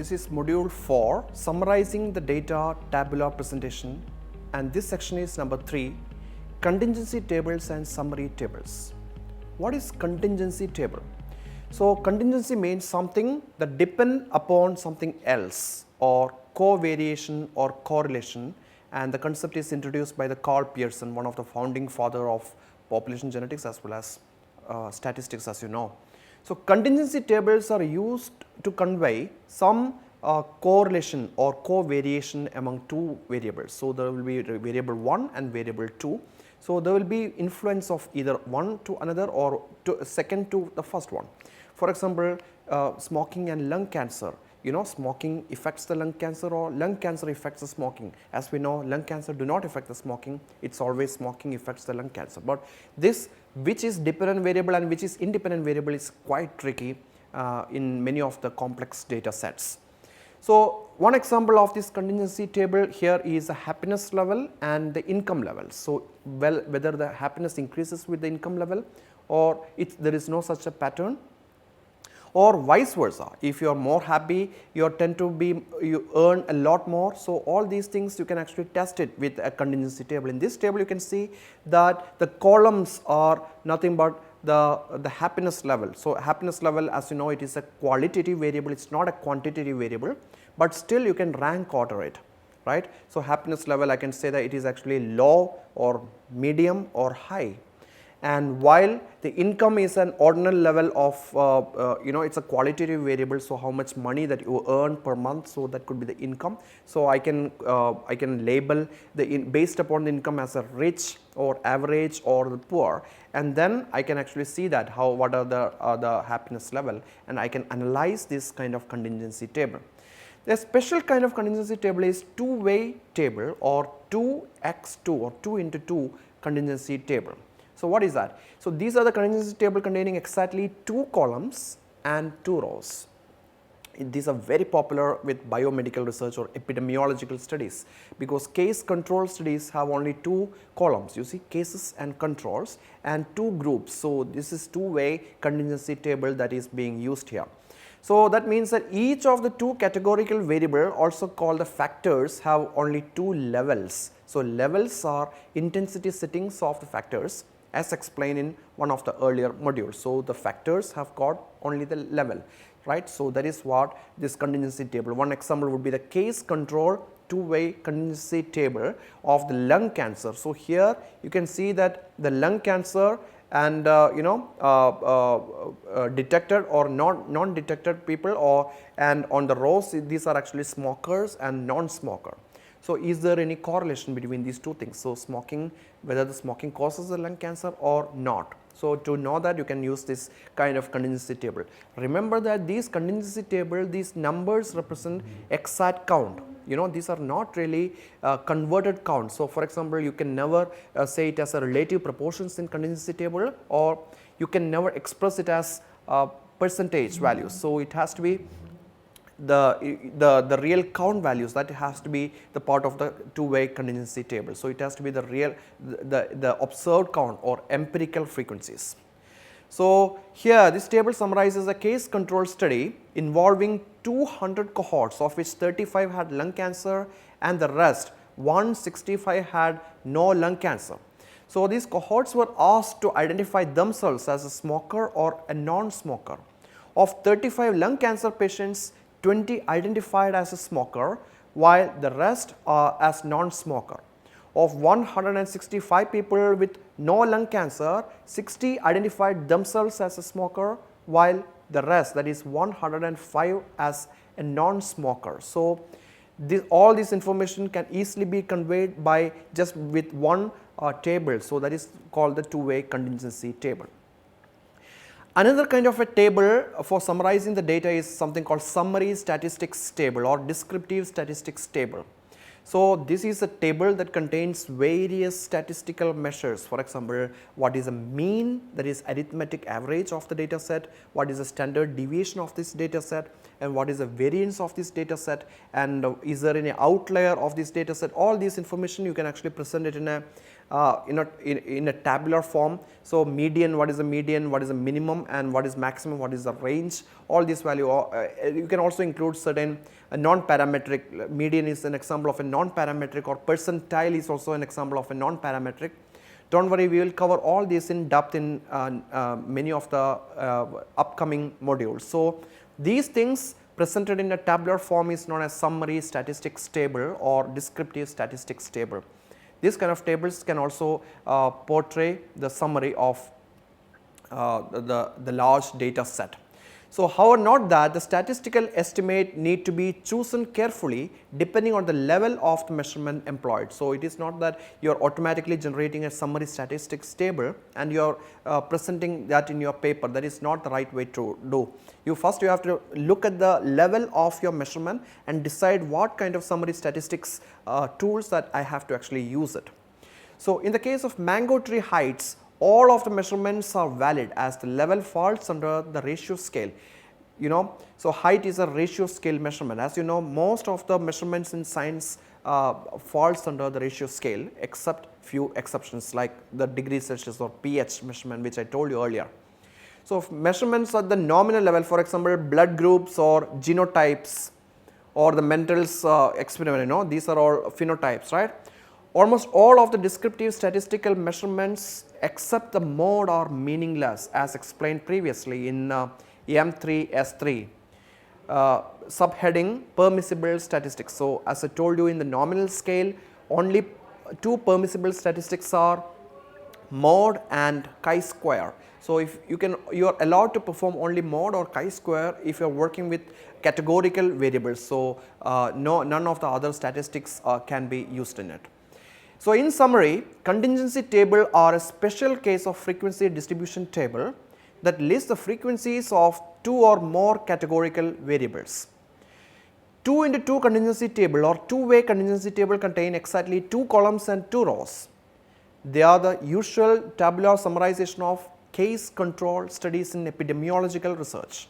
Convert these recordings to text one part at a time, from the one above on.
This is module 4, summarizing the data tabular presentation, and this section is number 3, contingency tables and summary tables. What is contingency table? So contingency means something that depend upon something else, or covariation or correlation, and the concept is introduced by the Carl Pearson, one of the founding father of population genetics as well as statistics, as you know. So contingency tables are used to convey some correlation or covariation among two variables. So there will be variable 1 and variable 2. So there will be influence of either one to another or second to the first one. For example, smoking and lung cancer. You know, smoking affects the lung cancer or lung cancer affects the smoking. As we know, lung cancer do not affect the smoking, it's always smoking affects the lung cancer. But this, which is dependent variable and which is independent variable, is quite tricky in many of the complex data sets. So one example of this contingency table here is the happiness level and the income level. So whether the happiness increases with the income level or there is no such a pattern, or vice versa. If you are more happy, you earn a lot more. So all these things you can actually test it with a contingency table. In this table you can see that the columns are nothing but the happiness level. So happiness level, as you know, it is a qualitative variable, it is not a quantitative variable, but still you can rank order it, right. So happiness level, I can say that it is actually low or medium or high. And while the income is an ordinal level of it is a qualitative variable, so how much money that you earn per month, so that could be the income. So I can label based upon the income as a rich or average or the poor, and then I can actually see that what are the happiness level, and I can analyze this kind of contingency table. The special kind of contingency table is two-way table or 2x2 or 2 into 2 contingency table. So what is that? So these are the contingency table containing exactly 2 columns and 2 rows. These are very popular with biomedical research or epidemiological studies, because case control studies have only 2 columns. You see, cases and controls, and 2 groups. So this is two-way contingency table that is being used here. So that means that each of the 2 categorical variable, also called the factors, have only 2 levels. So levels are intensity settings of the factors, as explained in one of the earlier modules. So the factors have got only the level, right. So that is what this contingency table. One example would be the case control two-way contingency table of the lung cancer. So here you can see that the lung cancer and detected or non-detected people, and on the rows these are actually smokers and non-smoker. So is there any correlation between these 2 things? So smoking, whether the smoking causes the lung cancer or not. So to know that, you can use this kind of contingency table. Remember that these contingency table, these numbers represent exact count. You know, these are not really converted count. So for example, you can never say it as a relative proportions in contingency table, or you can never express it as percentage values. So it has to be the real count values, that has to be the part of the two-way contingency table. So it has to be the real the observed count or empirical frequencies. So here this table summarizes a case control study involving 200 cohorts, of which 35 had lung cancer and the rest 165 had no lung cancer. So these cohorts were asked to identify themselves as a smoker or a non-smoker. Of 35 lung cancer patients, 20 identified as a smoker, while the rest are as non-smoker. Of 165 people with no lung cancer, 60 identified themselves as a smoker, while the rest, that is 105, as a non-smoker. So all this information can easily be conveyed by just with one table. So that is called the two-way contingency table. Another kind of a table for summarizing the data is something called summary statistics table or descriptive statistics table. So this is a table that contains various statistical measures. For example, what is a mean, that is arithmetic average of the data set, what is the standard deviation of this data set, and what is the variance of this data set, and is there any outlier of this data set. All these information you can actually present it in a tabular form. So, median, what is the median, what is the minimum, and what is maximum, what is the range, all these value. You can also include certain non-parametric. Median is an example of a non-parametric, or percentile is also an example of a non-parametric. Do not worry, we will cover all this in depth in many of the upcoming modules. So, these things presented in a tabular form is known as summary statistics table or descriptive statistics table. These kind of tables can also portray the summary of the large data set. So, however, note that the statistical estimate need to be chosen carefully depending on the level of the measurement employed. So, it is not that you are automatically generating a summary statistics table and you are presenting that in your paper. That is not the right way to do. You have to look at the level of your measurement and decide what kind of summary statistics tools that I have to actually use it. So, in the case of mango tree heights, all of the measurements are valid as the level falls under the ratio scale. So height is a ratio scale measurement. As you know, most of the measurements in science falls under the ratio scale, except few exceptions like the degree Celsius or pH measurement, which I told you earlier. So measurements at the nominal level, for example, blood groups or genotypes or the Mendel's experiment, these are all phenotypes, right? Almost all of the descriptive statistical measurements except the mode are meaningless, as explained previously in M4S3 subheading permissible statistics. So, as I told you, in the nominal scale only two permissible statistics are mode and chi-square. So, if you are allowed to perform only mode or chi-square if you are working with categorical variables. So, none of the other statistics can be used in it. So, in summary, contingency table are a special case of frequency distribution table that lists the frequencies of two or more categorical variables. 2 into 2 contingency table or two-way contingency table contain exactly 2 columns and 2 rows. They are the usual tabular summarization of case control studies in epidemiological research.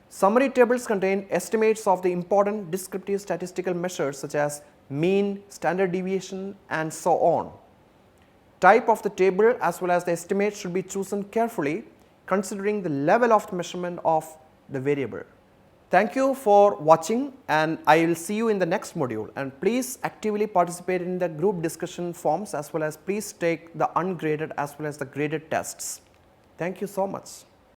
Summary tables contain estimates of the important descriptive statistical measures such as mean, standard deviation, and so on. Type of the table as well as the estimate should be chosen carefully considering the level of the measurement of the variable. Thank you for watching, and I will see you in the next module, and please actively participate in the group discussion forums as well as please take the ungraded as well as the graded tests. Thank you so much.